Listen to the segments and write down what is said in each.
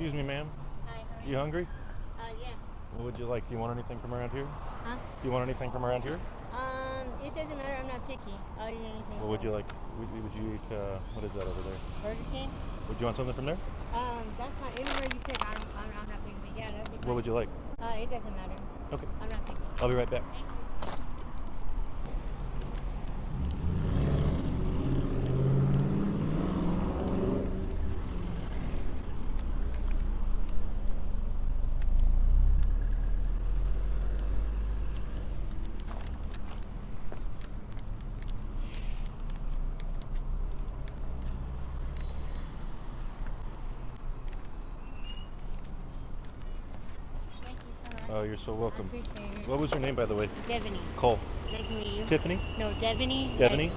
Excuse me, ma'am. Hi, how are You hungry? Yeah. What would you like? Do you want anything from around here? Huh? Do you want anything from around here? It doesn't matter. I'm not picky. I'll eat anything. What would you like? Would you eat, what is that over there? Burger King? Would you want something from there? That's fine. Anywhere you pick, I'm not picky. But yeah, that'd be fine. What would you like? It doesn't matter. Okay. I'm not picky. I'll be right back. Thank you. Thank you so much. Oh, you're so welcome. I appreciate it. What was your name, by the way? Devoni. Cole. Nice to meet you. Tiffany? No, Devoni. Devoni?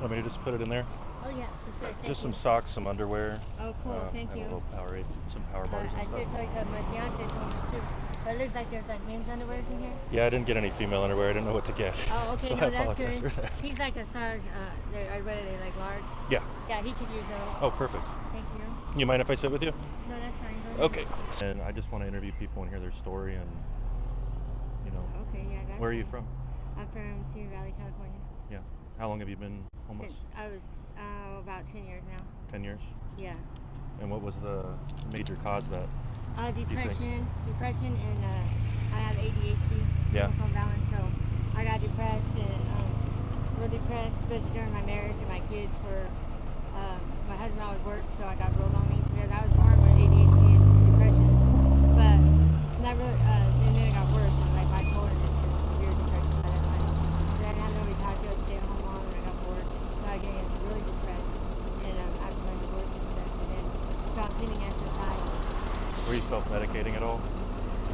Want me to just put it in there? Oh yeah, for sure. Thank Just you. some socks, some underwear. Oh, cool. Thank and you. a little Powerade, some power bars and I stuff. said like my fiance's homeless too. But it looks like there's like men's underwear in here. Yeah, I didn't get any female underwear. I didn't know what to get. Oh, okay, So no, I that's apologize good. for that. He's like a large, I read it like large. Yeah. Yeah, he could use those. Oh, perfect. Thank you. You mind if I sit with you? No, that's fine. Go ahead. Okay. And I just want to interview people and hear their story and, Okay, yeah, that's where are you fine. from? I'm from Cedar Valley, California. Yeah. How long have you been homeless? Since I was about 10 years now. 10 years? Yeah. And what was the major cause that? Depression, and I have ADHD, Yeah. chemical imbalance, so I got depressed and real depressed, especially during my marriage and my kids were, my husband always worked, so I got real lonely because I was born with ADHD and depression, but not really, and then it got worse, and like bipolar and severe depression by that time. Then I had nobody to talk to, I was stay at home mom, and I got bored, so I get really depressed, and after my divorce and stuff, and then stopped getting exercise. Were you self-medicating at all?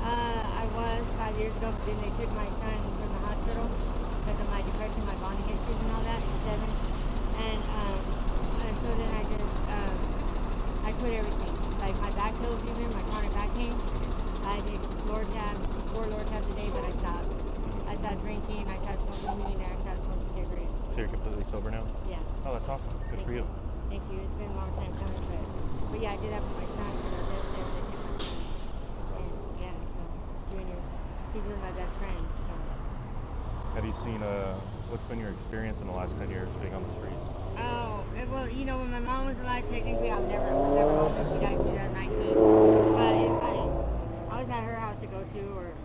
I was 5 years ago, but then they took my son from the hospital because of my depression, my bonding issues and all that. He's 7. And so then I quit everything. Like my back pills even, my chronic back pain. I did 4 Lord tabs a day, but I stopped. I stopped drinking, I stopped smoking weed, and I stopped smoking cigarettes. So you're completely sober now? Yeah. Oh, that's awesome. Good for you. Thank you. It's been a long time coming, but yeah, I did that for my son because I was devastated when they took my son. That's awesome. And yeah, so Junior, he's really my best friend. So. Have you seen, what's been your experience in the last 10 years being on the street? Oh, well, when my mom was alive, technically I was never homeless. She died in 2019. But I was at her house to go to or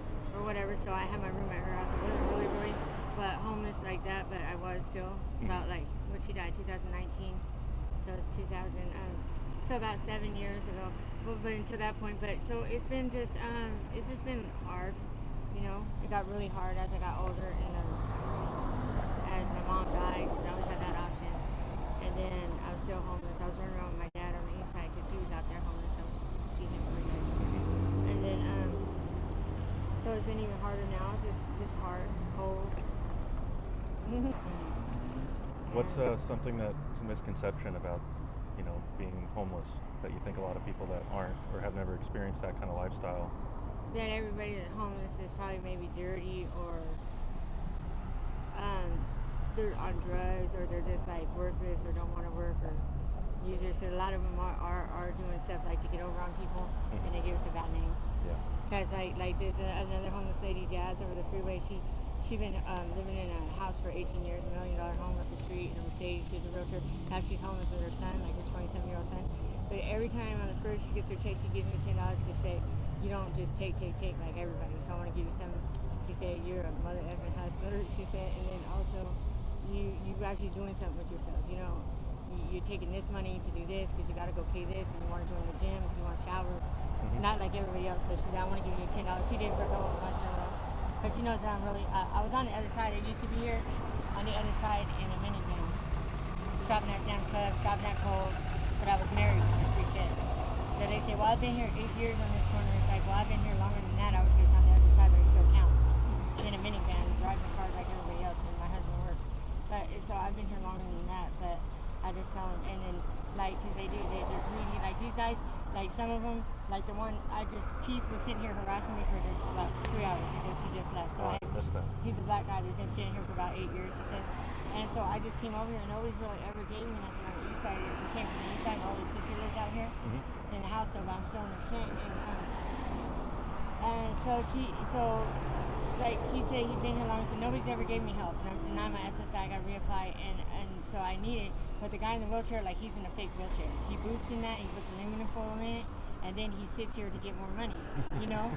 whatever, so I had my room at her house. I wasn't really, but homeless like that, but I was still about like when she died, 2019. So it's 2000. So about 7 years ago. Well, but until that point, but so it's just been hard. It got really hard as I got older and as my mom died, because I always had that option. And then I was still homeless. I was running around with my dad on the east side because he was out there homeless. I would see him every day. And then, so it's been even harder now. Just hard, cold. What's something that's a misconception about, being homeless that you think a lot of people that aren't or have never experienced that kind of lifestyle? That everybody that's homeless is probably maybe dirty or they're on drugs or they're just like worthless or don't want to work or users. So a lot of them are doing stuff like to get over on people, and they give us a bad name. Yeah. Because like there's another homeless lady, Jazz, over the freeway. She been living in a house for 18 years, $1 million home off the street in a Mercedes. She's a realtor. Now she's homeless with her son, like her 27-year-old son. But every time on the first she gets her check, she gives me $10 because she said, you don't just take like everybody. So I want to give you some. She said, you're a mother effing hustler. She said, and then also you actually doing something with yourself. You're taking this money to do this because you got to go pay this, and you want to join the gym because you want showers. Not like everybody else. So she said, I want to give you $10. She did it for a couple of months in a row. Because she knows that I'm really, I was on the other side. I used to be here on the other side in a minivan. Shopping at Sam's Club, shopping at Kohl's. But I was married with 3 kids. So they say, well, I've been here 8 years on this corner. It's like, well, I've been here longer than that. I was just on the other side, but it still counts. In a minivan, driving cars like everybody else when my husband worked. But so I've been here longer than that. But I just tell them, and then like, cause they're greedy. Like these guys, like some of them, like the one Keith was sitting here harassing me for just about 2 hours. He just left. So I missed that. he's a black guy that's been sitting here for about 8 years. He says, And so I just came over here, and nobody's really ever gave me nothing on the east side. We came from the east side. My older sister lives out here in the house, though, but I'm still in her tent. And like he said, he'd been here long, but nobody's ever gave me help. And I'm denied my SSI. I got to reapply, and so I need it. But the guy in the wheelchair, like, he's in a fake wheelchair. He boosts in that, he puts aluminum foil in it, and then he sits here to get more money, you know?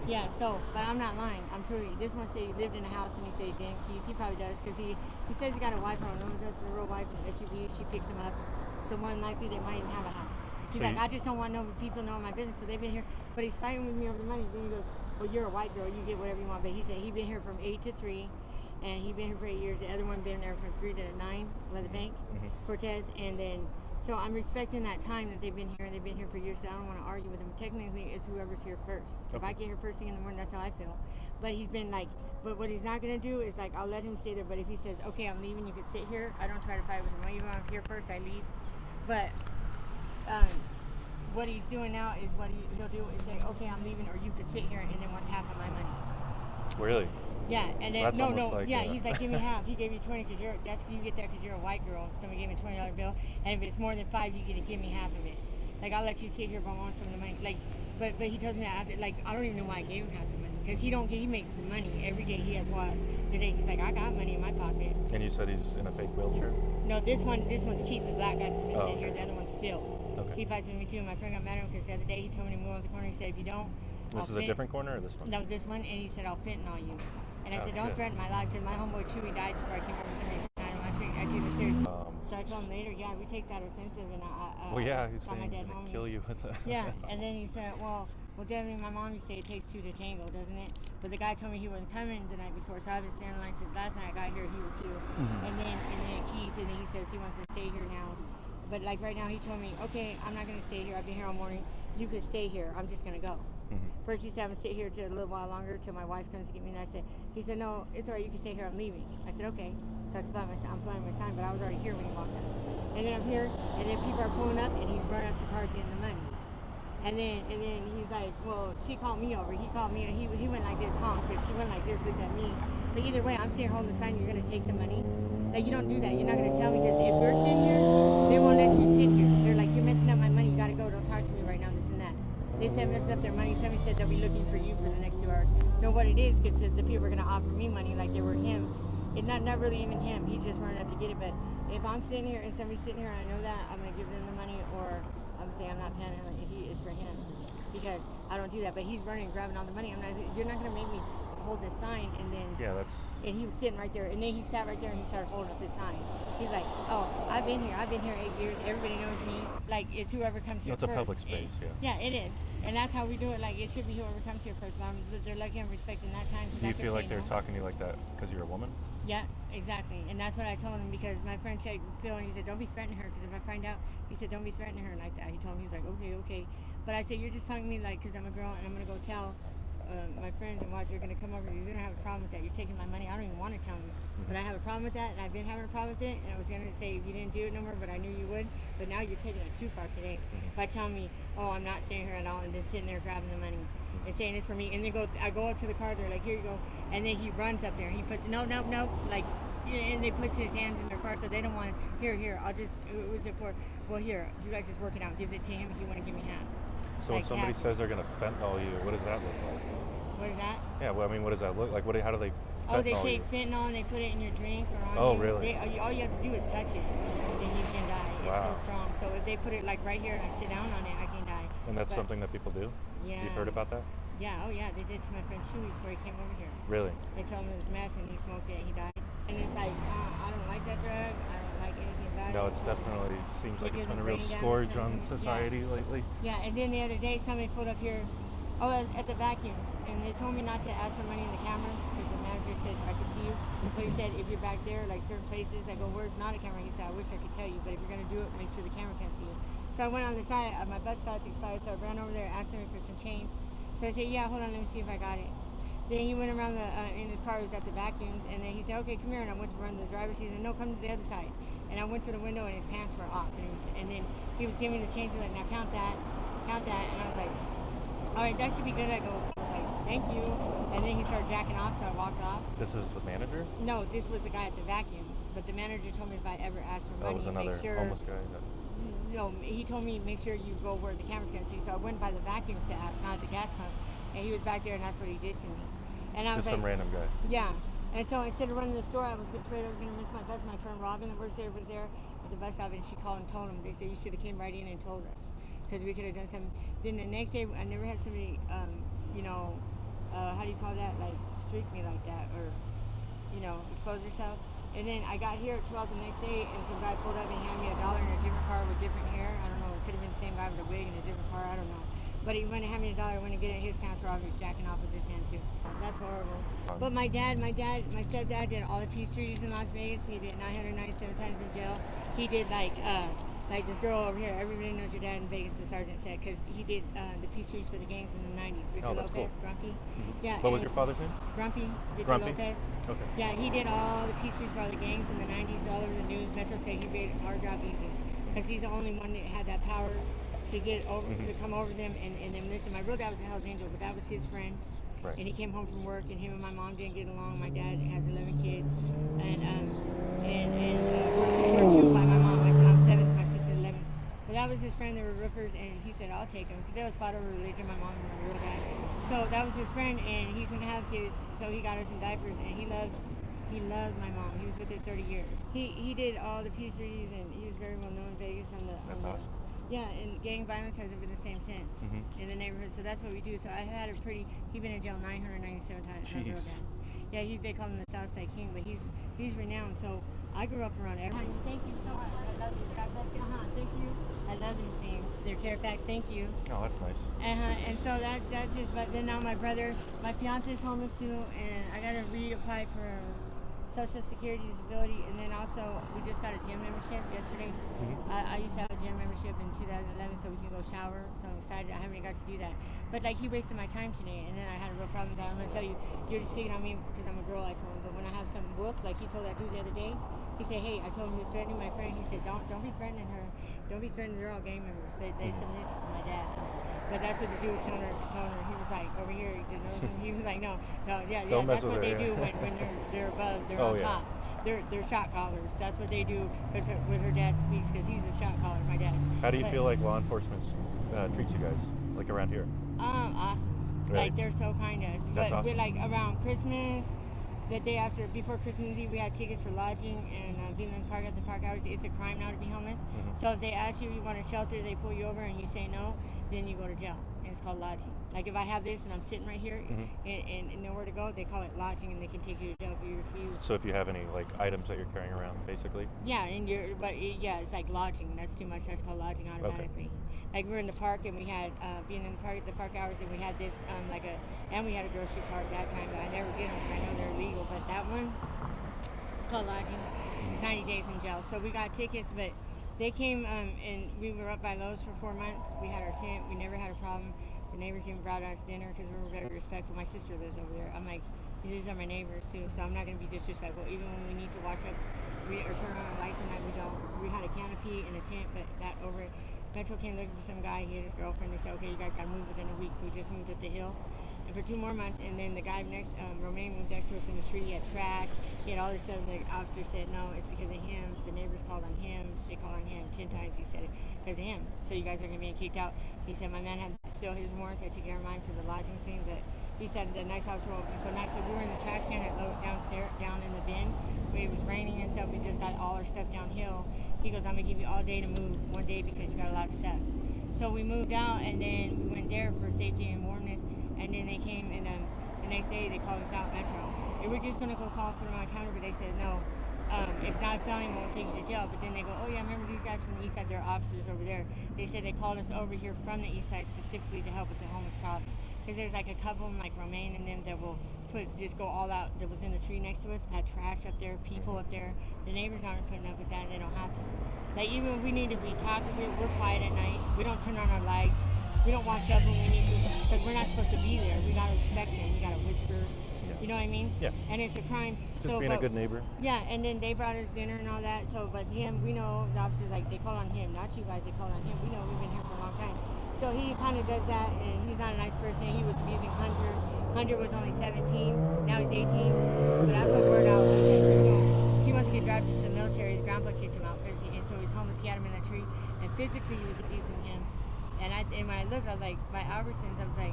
Yeah, so, but I'm not lying. I'm truly, this one said he lived in a house, and he said he didn't keys. He probably does, because he says he got a wife on him. That's a real wife in the SUV. She picks him up. So more than likely, they might even have a house. He's like, I just don't want no people knowing my business, so they've been here. But he's fighting with me over the money. Then he goes, well, you're a white girl. You get whatever you want. But he said he'd been here from 8 to 3, and he'd been here for 8 years. The other one been there from 3 to 9 by the bank, Cortez. And then, so I'm respecting that time that they've been here, and they've been here for years, so I don't want to argue with them. Technically, it's whoever's here first. Okay. If I get here first thing in the morning, that's how I feel. But he's been like, but what he's not going to do is, like, I'll let him stay there. But if he says, okay, I'm leaving, you can sit here, I don't try to fight with him. When you're here first, I leave. But, what he's doing now is what he'll do is say, okay, I'm leaving, or you could sit here, and then wants half of my money. Really? Yeah, and so then like he's like, give me half. He gave you 20 because you get that because you're a white girl. Somebody gave me a $20 bill, and if it's more than 5, you get to give me half of it. Like, I'll let you sit here if I want some of the money. Like, but he tells me that after, like, I don't even know why I gave him half the money, because he makes money every day. He has what? Today he's like, I got money in my pocket. And you said he's in a fake wheelchair? No, this one's Keith, the black guy that's been sitting here. The other one's Phil. Okay. He fights with me too. My friend got mad at him because the other day he told me to move on the corner. He said, if you don't, this is a different corner or this one? No, this one. And he said, I'll fentanyl you. And I said, don't threaten my life, because my homeboy Chewy died before I came over to somebody. I take it seriously. So I told him later, yeah, we take that offensive, and he's saying he's gonna kill you with it. Yeah, and then he said, well, Devoni, my mom used to say it takes 2 to tango, doesn't it? But the guy told me he wasn't coming the night before, so I've been standing in line since last night I got here. He was here, and then Keith, and then he says he wants to stay here now. But like right now, he told me, okay, I'm not gonna stay here. I've been here all morning. You could stay here. I'm just gonna go. First he said I'm gonna sit here till a little while longer till my wife comes to get me, and he said, no, it's alright, you can stay here, I'm leaving. I said, okay. So I'm flying my sign, but I was already here when he walked up. And then I'm here, and then people are pulling up, and he's running up to cars getting the money. And then he's like, well, she called me over. He called me, and he went like this, honk, but she went like this, looked at me. But either way, I'm sitting here holding the sign, you're gonna take the money. Like, you don't do that. You're not gonna tell me, because if we're sitting here, they won't let you sit here. They're like, you're messing up my money, you gotta go, don't talk to me right now, this and that. They said messed up their money. Somebody said they'll be looking for you for the next 2 hours. Know what it is, because the people are going to offer me money like they were him. It's not really even him. He's just running up to get it. But if I'm sitting here and somebody's sitting here and I know that, I'm going to give them the money, or I'm going to say I'm not panhandling. It's for him, because I don't do that. But he's running and grabbing all the money. You're not going to make me hold this sign, and then and he was sitting right there, and then he sat right there and he started holding up this sign. He's like, oh, I've been here 8 years, everybody knows me. Like, it's whoever comes here first. It's a public space. Yeah, it is, and that's how we do it. Like, it should be whoever comes here first, but they're lucky I'm respecting that time. Do you feel like they're talking to you like that because you're a woman? Yeah, exactly. And that's what I told him, because my friend checked Phil, and he said, don't be threatening her, because if I find out, he said, don't be threatening her like that. He told me, he was like, okay. But I said, you're just punking me, like, because I'm a girl, and I'm going to go tell my friends, and watch, they're going to come over. You're going to have a problem with that. You're taking my money. I don't even want to tell them. But I have a problem with that, and I've been having a problem with it, and I was going to say you didn't do it no more, but I knew you would. But now you're taking it too far today by telling me, oh, I'm not staying here at all, and then sitting there grabbing the money and saying it's for me. And then I go up to the car, they're like, here you go. And then he runs up there, and he puts, no, like, and they put his hands in their car, so they don't want, here, I'll just, who was it for? Well, here, you guys just work it out. Gives it to him, if you want to give me half. So like, when somebody says they're going to fentanyl you, what does that look like? What is that? Yeah, well, I mean, what does that look like? How do they fentanyl they take fentanyl and they put it in your drink or on you. you. Really? All you have to do is touch it, and you can die. It's so strong. So if they put it like right here and I sit down on it, I can die. And that's something that people do? Yeah. You've heard about that? Yeah, they did to my friend Chewy before he came over here. Really? They told him it was meth, and he smoked it and he died. And it's like, I don't like that drug. I don't like anything about it. No, it's definitely seems like it's been a real scourge on society lately. Yeah, and then the other day somebody pulled up here, at the vacuums, and they told me not to ask for money in the cameras, because the manager said I could see you. But he said if you're back there, like certain places, I go, where's not a camera? He said, I wish I could tell you, but if you're gonna do it, make sure the camera can't see you. So I went on the side of my bus pass expired, so I ran over there, asked him for some change. So I said, yeah, hold on, let me see if I got it. Then he went around in his car, he was at the vacuums, and then he said, okay, come here, and I went to run the driver's seat, and no, come to the other side. And I went to the window, and his pants were off, and then he was giving me the change, like, now count that, and I was like, all right, that should be good. I was like, thank you. And then he started jacking off, so I walked off. This is the manager? No, this was the guy at the vacuums. But the manager told me if I ever asked for money, That was another make sure. homeless guy. No, he told me make sure you go where the camera's gonna see. So I went by the vacuums to ask, not at the gas pumps. And he was back there, and that's what he did to me. And I was Just like, some random guy. yeah. And so instead of running the store, I was afraid I was gonna miss my bus. My friend Robin that works there was there at the bus stop, and she called and told him. They said you should have came right in and told us, because we could have done something. Then the next day, I never had somebody, how do you call that? Like streak me like that, or expose yourself. And then I got here at 12 the next day, and some guy pulled up and handed me $1 in a different car with different hair. I don't know. It could have been the same guy with a wig in a different car. I don't know. But he went and handed me $1. Went to get it. His pants were off. He was jacking off with his hand too. That's horrible. But my stepdad did all the peace treaties in Las Vegas. He did 997 times in jail. He did like this girl over here. Everybody knows your dad in Vegas, the sergeant said, because he did the peace treaties for the gangs in the 90s. Richard that's Lopez, cool. Grumpy. Mm-hmm. Yeah. What was your father's name? Grumpy. Richard Grumpy? Lopez. Okay. Yeah, he did all the peace treaties for all the gangs in the 90s, all over the news. Metro said he made our job easy, because he's the only one that had that power to get over, to come over them and then listen. My real dad was a Hell's Angel, but that was his friend. Right. And he came home from work, and him and my mom didn't get along. My dad has 11 kids, we're two by my mom. I'm 7th, my sister's 11th. But that was his friend. They were roofers, and he said, "I'll take him," because they was fought over religion. My mom and my real dad. So that was his friend, and he couldn't have kids, so he got us in diapers, and he loved my mom. He was with her 30 years. He did all the peace treaties, and he was very well known in Vegas That's awesome. Yeah, and gang violence hasn't been the same since in the neighborhood. So that's what we do. So I had a pretty. He's been in jail 997 times. My real dad. Yeah, they call him the Southside King, but he's renowned. So I grew up around everyone. Thank you so much. I love you. God bless you. Thank you. I love these things. They're Fairfax. Thank you. Oh, that's nice. And so that's just. But then now my fiance is homeless too, and I gotta reapply for Social Security disability, and then also we just got a gym membership yesterday. I used to have a gym membership in 2011, so we can go shower. So I'm excited. I haven't got to do that, but like he wasted my time today, and then I had a real problem with that. I'm gonna tell you, you're just picking on me because I'm a girl. I told him, but when I have some whoop, like he told that dude the other day, he said, "Hey," I told him he was threatening my friend. He said, "Don't be threatening her. Don't be threatening. They're all gang members. They submit to my dad." But that's what the dude was telling her. He was like, over here, he was like, no, yeah, that's what they do when they're above, they're on top. They're shot callers. That's what they do, because when her dad speaks, because he's a shot caller, my dad. How do you feel like law enforcement treats you guys, like around here? Awesome. Really? Like they're so kind to us. That's But awesome. we're like around Christmas, the day before Christmas Eve, we had tickets for lodging and Vinland Park at the park hours. It's a crime now to be homeless. So if they ask you want a shelter, they pull you over and you say no, then you go to jail. And it's called lodging. Like if I have this and I'm sitting right here and nowhere to go, they call it lodging, and they can take you to jail if you refuse. So if you have any like items that you're carrying around, basically. Yeah, it's like lodging. That's too much. That's called lodging automatically. Okay. Like we were in the park, and we had being in the park hours, and we had this and we had a grocery cart that time, but I never get them because I know they're illegal. But that one, it's called lodging. It's 90 days in jail. So we got tickets, but they came and we were up by Lowe's for 4 months. We had our tent. We never had a problem. The neighbors even brought us dinner because we were very respectful. My sister lives over there. I'm like, these are my neighbors too, so I'm not going to be disrespectful. Even when we need to wash up or turn on our lights at night, we don't. We had a canopy and a tent, but that over it. Metro came looking for some guy. He had his girlfriend. They said, okay, you guys got to move within a week. We just moved up the hill. And for 2 more months, and then the guy next, Romaine, moved next to us in the tree. He had trash. He had all this stuff. The officer said, no, it's because of him. The neighbors called on him. They called on him 10 times. He said it because of him. So you guys are going to be kicked out. He said, my man had still his warrants. I took care of mine for the lodging thing. But he said the nice house will be so nice. So we were in the trash can at Lowe's downstairs, down in the bin. It was raining and stuff. We just got all our stuff downhill. He goes, I'm going to give you all day to move, one day, because you got a lot of stuff. So we moved out, and then we went there for safety and warmness. And then they came, and the next day they called us out, Metro. They were just going to go call for them on counter, but they said, no, it's not a felony, we'll take you to jail. But then they go, oh yeah, remember these guys from the east side, they're officers over there. They said they called us over here from the east side specifically to help with the homeless problem. Because there's like a couple of them, like Romaine and them, that will just go all out. That was in the tree next to us, had trash up there, people up there. The neighbors aren't putting up with that, and they don't have to. Like, even we need to be talkative. We're quiet at night. We don't turn on our lights. We don't watch up when we need to, because we're not supposed to be there. We gotta respect them. We gotta whisper. Yeah. You know what I mean? Yeah. And it's a crime. Just being a good neighbor. Yeah, and then they brought us dinner and all that. So, but him, we know the officers, like, they call on him, not you guys. They call on him. We know, we've been here for a long time. So he kind of does that, and he's not a nice person. He was abusing Hunter. Hunter was only 17, now he's 18. But I put word out. He wants to get drafted to the military. His grandpa kicked him out, and so he's homeless. He had him in a tree, and physically he was abusing him. And when I looked, I was like, by Albertsons, I was like,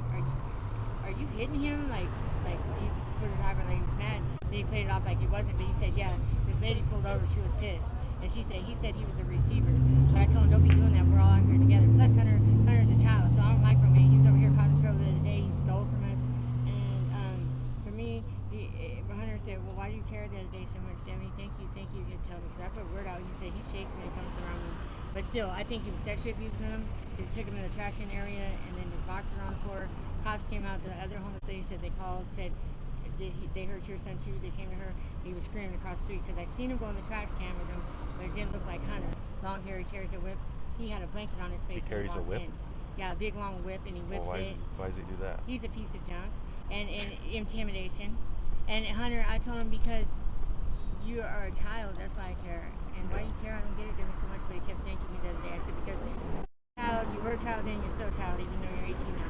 are you hitting him? Like he put it over like he was mad. Then he played it off like he wasn't, but he said, yeah, this lady pulled over, she was pissed. And he said he was a receiver. But I told him, don't be doing that, we're all out here together. Plus Hunter's a child, so I don't micromanage. He was over here causing trouble the other day, he stole from us. And for me, Hunter said, well, why do you care the other day so much, Demi? Thank you, he'd tell me. Because I put word out, he said he shakes when he comes around me. But still, I think he was sexually abusing him, because he took him in the trash can area, and then his boxers on the floor. Cops came out, the other homeless lady said they called, said they heard your son too. They came to her. He was screaming across the street because I seen him go in the trash can with him, but it didn't look like Hunter. Long hair, he carries a whip. He had a blanket on his face. He carries a whip? In. Yeah, a big long whip, and he whips it. Why does he do that? He's a piece of junk and intimidation. And Hunter, I told him, because you are a child, that's why I care. And why you care, I don't get it. There was so much, but he kept thanking me the other day. I said, because you were a child then, you're still a child, even though you're 18 now.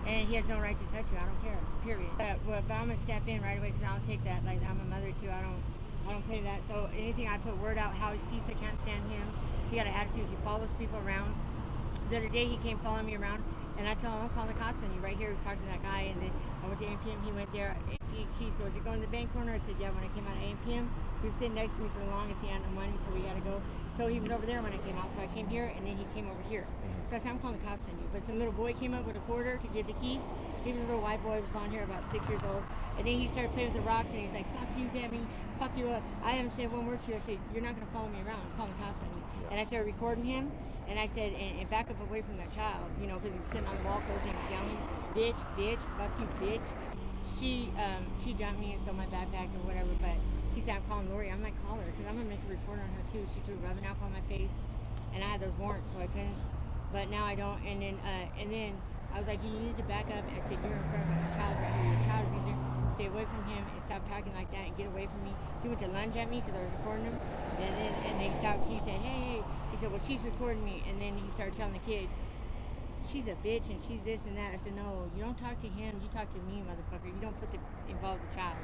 And he has no right to touch you. I don't care. Period. But I'm gonna step in right away because I don't take that. Like, I'm a mother too. I don't play that. So anything I put word out, how he's piece, I can't stand him. He got an attitude. He follows people around. The other day he came following me around, and I told him, I'm calling the cops on you. Right here, he was talking to that guy, and then I went to AMPM. He went there. He goes, you're going to the bank corner? I said, yeah. When I came out of AMPM, he was sitting next to me for the longest. He had no money, so we got to go. So he was over there when I came out. So I came here, and then he came over here. So I said, I'm calling the cops on you. But some little boy came up with a quarter to give the keys. He was a little white boy, was blonde hair, about 6 years old. And then he started playing with the rocks, and he's like, fuck you, Debbie, fuck you up. I haven't said one word to you. I said, you're not going to follow me around. I'm calling the cops on you. Yeah. And I started recording him, and I said, and back up away from that child, you know, because he was sitting on the wall close, and he was yelling, bitch, fuck you, bitch. She jumped me and stole my backpack or whatever, but he said, I'm calling Lori. I'm like, call her, because I'm going to make a report on her, too. She threw rubbing alcohol on my face, and I had those warrants, so I couldn't. But now I don't. And then I was like, you need to back up. I said, you're in front of a child right here. You're a child abuser. Stay away from him and stop talking like that and get away from me. He went to lunge at me because I was recording him. And they stopped. He said, hey. He said, well, she's recording me. And then he started telling the kid, she's a bitch and she's this and that. I said, no, you don't talk to him. You talk to me, motherfucker. You don't involve the child.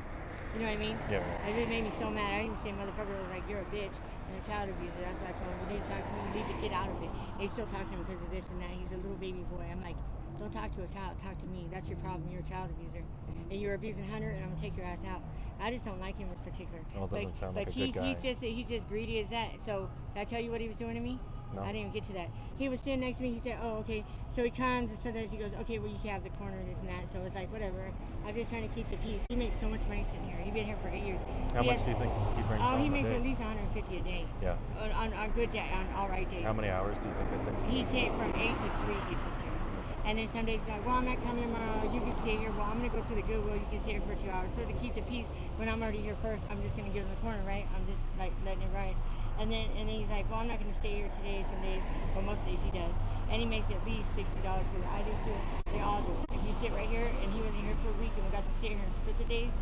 You know what I mean? Yeah. It really made me so mad. I didn't even say motherfucker. I was like, you're a bitch and a child abuser. That's what I told him. You need to talk to me. You leave the kid out of it. They still talk to him because of this and that. He's a little baby boy. I'm like, don't talk to a child. Talk to me. That's your problem. You're a child abuser. And you're abusing Hunter, and I'm going to take your ass out. I just don't like him in particular. Well, it doesn't sound like a good guy. He's just greedy as that. So, did I tell you what he was doing to me? No. I didn't even get to that. He was sitting next to me. He said, oh, okay. So he comes and sometimes he goes, okay, well, you can have the corner, this and that. So it's like, whatever. I'm just trying to keep the peace. He makes so much money sitting here. He's been here for 8 years. How much do you think he brings home he makes a day? at least 150 a day. Yeah. On good day, on all right days. How many hours do you think that takes? He's here from 8 to 3. He sits here. And then some days he's like, well, I'm not coming tomorrow. You can stay here. Well, I'm going to go to the Goodwill. You can stay here for 2 hours. So to keep the peace, when I'm already here first, I'm just going to give him the corner, right? I'm just like letting it ride. And then he's like, well, I'm not going to stay here today. Some days, but most days he does. And he makes at least $60 because I do too. They all do. If you sit right here, and he wasn't here for a week, and we got to sit here and split the days,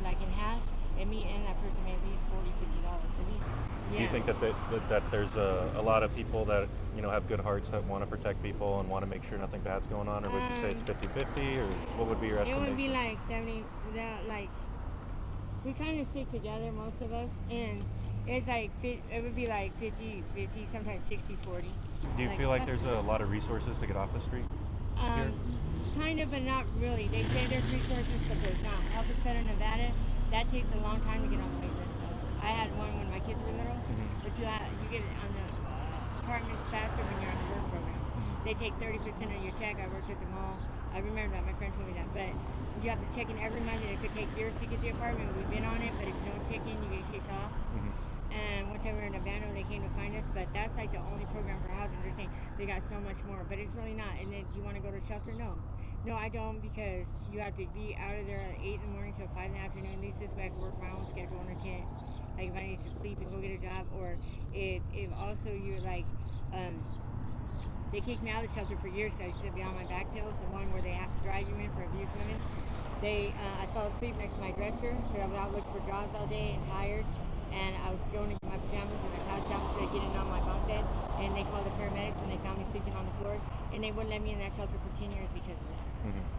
like in half, and me and that person made at least $40, $50 at least. Yeah. Do you think that there's a lot of people that, you know, have good hearts that want to protect people and want to make sure nothing bad's going on, or would you say it's 50-50, or what would be your estimation? It would be like 70. Like we kind of stick together, most of us, and it's like it would be like 50-50, sometimes 60-40. Do you feel like there's a lot of resources to get off the street here? Kind of, but not really. They say there's resources, but there's not. Help Us Better Nevada, that takes a long time to get on the wait list. I had one when my kids were little, but you get it on the apartments faster when you're on the work program. They take 30% of your check. I worked at the mall. I remember that. My friend told me that. But you have to check in every month, and it could take years to get the apartment. We've been on it, but if you don't check in, you get kicked off. And one time we were in Abano, they came to find us, but that's like the only program for housing. They're saying they got so much more, but it's really not. And then, do you want to go to a shelter? No, I don't, because you have to be out of there at 8 in the morning till 5 in the afternoon. At least this way I can work my own schedule on a tent. Like if I need to sleep and go get a job, or if also you're like, they kicked me out of the shelter for years because I used to be on my back pills, the one where they have to drive you in for abused women. I fell asleep next to my dresser because I was out looking for jobs all day and tired. And I was going to get my pajamas, and I passed out instead of getting on my bunk bed. And they called the paramedics, and they found me sleeping on the floor. and they wouldn't let me in that shelter for 10 years because of that.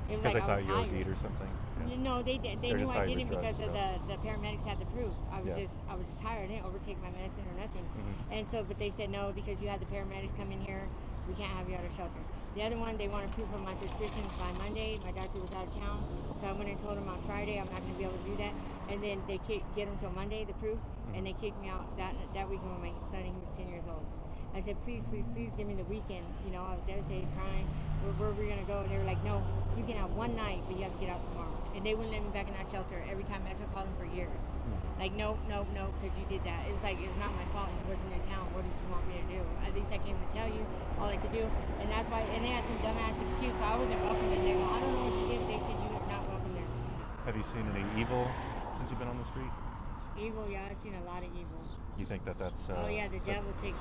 It was Because like they I was thought you tired. OD'd or something. Yeah. No, they did. They Or knew just I thought you were didn't because drugged of up. the paramedics had the proof. I was Yeah. just tired. I didn't overtake my medicine or nothing. And so, but they said no because you had the paramedics come in here. We can't have you out of shelter. The other one, they wanted proof of my prescriptions by Monday. My doctor was out of town, so I went and told him on Friday I'm not going to be able to do that. And then they get them till Monday, the proof, and they kicked me out that weekend with my son. He was 10 years old. I said, please, please, please give me the weekend. You know, I was devastated, crying. Where are we going to go? And they were like, no, you can have one night, but you have to get out tomorrow. And they wouldn't let me back in that shelter every time Metro called them for years. Like, no, because you did that. It was like, it was not my fault. He wasn't in town. What did you want me to do? At least I came to tell you all I could do. And that's why, and they had some dumbass excuse, so I wasn't welcome in there. I don't know what you did, but they said you are not welcome there. Have you seen any evil since you've been on the street? Evil, yeah, I've seen a lot of evil. You think that's... oh yeah, the devil takes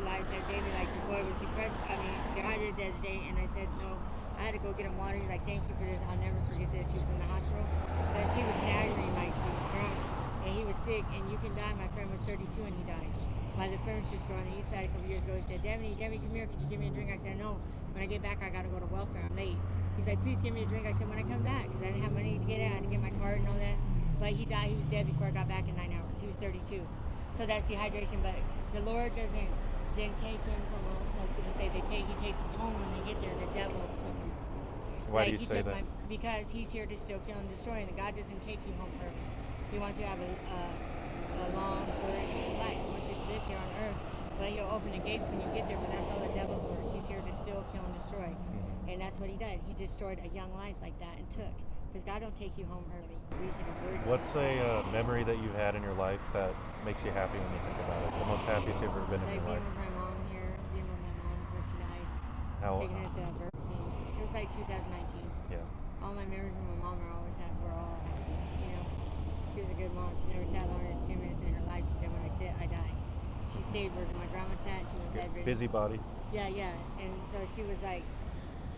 lives that daily. Like the boy was depressed. I mean, dehydrated the other day, and I said no. I had to go get him water. He's like, thank you for this. I'll never forget this. He was in the hospital because he was staggering, like he was drunk, and he was sick. And you can die. My friend was 32 and he died by the furniture store on the east side a couple years ago. He said, Devoni, come here. Could you give me a drink? I said, no. When I get back, I gotta go to welfare. I'm late. He's like, please give me a drink. I said, when I come back, because I didn't have money to get it. I had to get my card and all that. But he died. He was dead before I got back in 9 hours. He was 32. So that's dehydration. But the Lord didn't take him from us. Like people say, he takes him home when they get there. The devil took him. Why do you say that? Because he's here to still kill and destroy. And God doesn't take you home early. He wants you to have a long, flourishing life. He wants you to live here on earth. But he'll open the gates when you get there. But that's all the devil's work. He's here to still kill and destroy. And that's what he did. He destroyed a young life like that and took. Because God don't take you home early. What's a memory that you've had in your life that makes you happy when you think about it? The most happiest you've ever been in your life? Being with my mom here, being with my mom before she died, taking us to Burger King. It was like 2019. Yeah. All my memories with my mom were all happy. You know, she was a good mom. She never sat longer than 10 minutes in her life. She said, when I sit, I die. She stayed where my grandma sat. She was bedridden. Busybody. Yeah. And so she was like,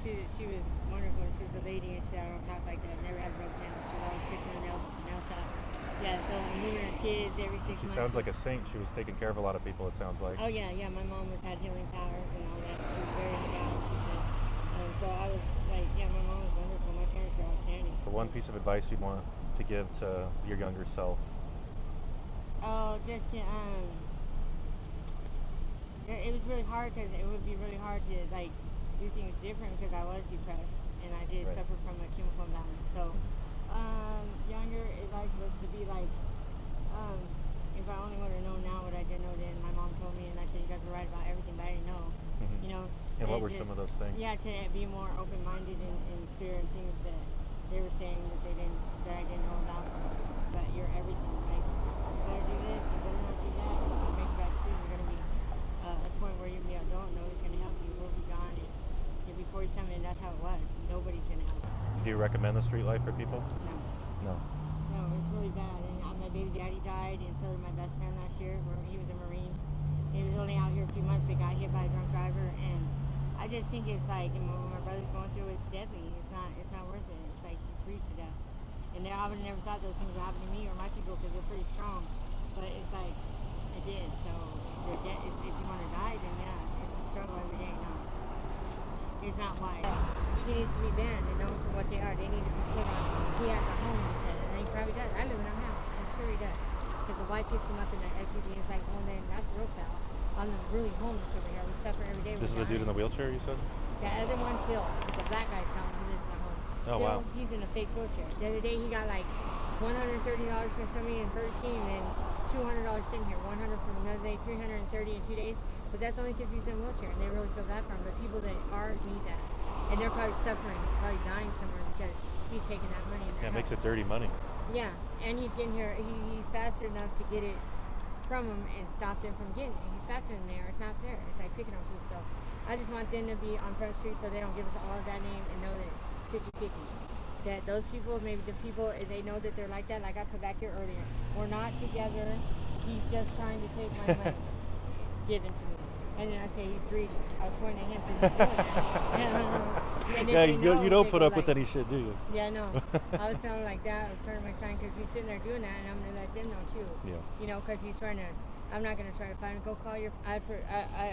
she was wonderful. She was a lady, and she said, I don't talk like that. Never had a broken nail. She was always fixing her nails at the nail shop. Yeah, so I'm moving her kids every 6 months. She sounds like a saint. She was taking care of a lot of people, it sounds like. Oh yeah. My mom had healing powers and all that. She was very endowed, she said. And so I was like, yeah, my mom was wonderful. My parents were outstanding. One piece of advice you want to give to your younger self? Oh, just to it was really hard because it would be really hard to like do things different because I was depressed and I did suffer from a chemical imbalance. So younger advice was to be like, if I only would have known now what I didn't know then. My mom told me, and I said, you guys were right about everything, but I didn't know. You know. And what were some of those things? Yeah, to be more open-minded and clear in things that they were saying that I didn't know about. But you're everything. Like, you better do this, you better not do that. You make bad decisions. You're gonna be at a point where you're gonna be adult. Nobody's gonna help you. We'll be gone. And you'll be 47, and that's how it was. Nobody's gonna help you. Do you recommend the street life for people? No. No. No, it's really bad. And my baby daddy died, and so did my best friend last year. He was a Marine. He was only out here a few months, but got hit by a drunk driver. And I just think it's like, and what my brother's going through, it's deadly. It's not worth it. It's like he freeze to death. And I would have never thought those things would happen to me or my people because they're pretty strong. But it's like, it did. So if you want to die, then yeah, it's a struggle every day. No, it's not wise. He needs to be banned and known for what they are. They need to be put on. He has a home, he said, and he probably does. I live in a house. I'm sure he does. Because the wife picks him up in the SUV. It's like, oh man, that's real foul. I'm really homeless over here. We suffer every day. This is the dude in the wheelchair, you said? The other one, Phil. It's a black guy's son. He lives in a home. Oh, Phil, wow. He's in a fake wheelchair. The other day he got like $130 from somebody in Burger King and then $200 sitting here. 100 from another day, 330 in 2 days. But that's only because he's in a wheelchair and they really feel bad for him. But people that are need that. And they're probably suffering, probably dying somewhere because he's taking that money. Yeah, it makes it dirty money. Yeah, and he's getting here. He's faster enough to get it from him and stopped him from getting it. He's faster than they are. It's not fair. It's like picking on people. So I just want them to be on Front Street so they don't give us all of that name and know that it's 50-50. That those people, maybe the people, they know that they're like that. Like I put back here earlier, we're not together. He's just trying to take my money given to me. And then I say he's greedy. I was pointing at him because he's doing that. And Yeah, you don't put up like, with any shit, do you? Yeah, no. I was telling him like that. I was turning my son because he's sitting there doing that, and I'm going to let them know too. Yeah. You know, because he's trying to, I'm not going to try to find him. Go call your, I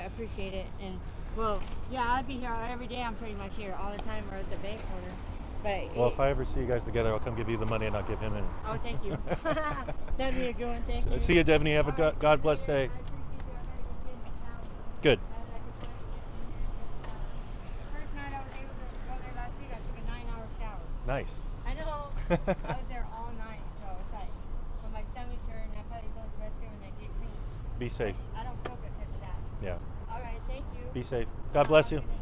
appreciate it. And Well, yeah, I'd be here every day. I'm pretty much here all the time, or at the bank corner. But Well, if I ever see you guys together, I'll come give you the money and I'll give him in. oh, thank you. That'd be a good one. Thank you. See you, Devoni. Have a All right, see you God bless later. day. I appreciate you. I gotta go get in the shower. Good. I could try to get in here and get a shower. The first night I was able to go there last week, I took a 9-hour shower. Nice. I know. I was there all night, so it's like when my stomach's hurting, I probably go to the restroom and then get clean. Be safe. I don't feel good because of that. Yeah. All right, thank you. Be safe. God bless you. Have a good day.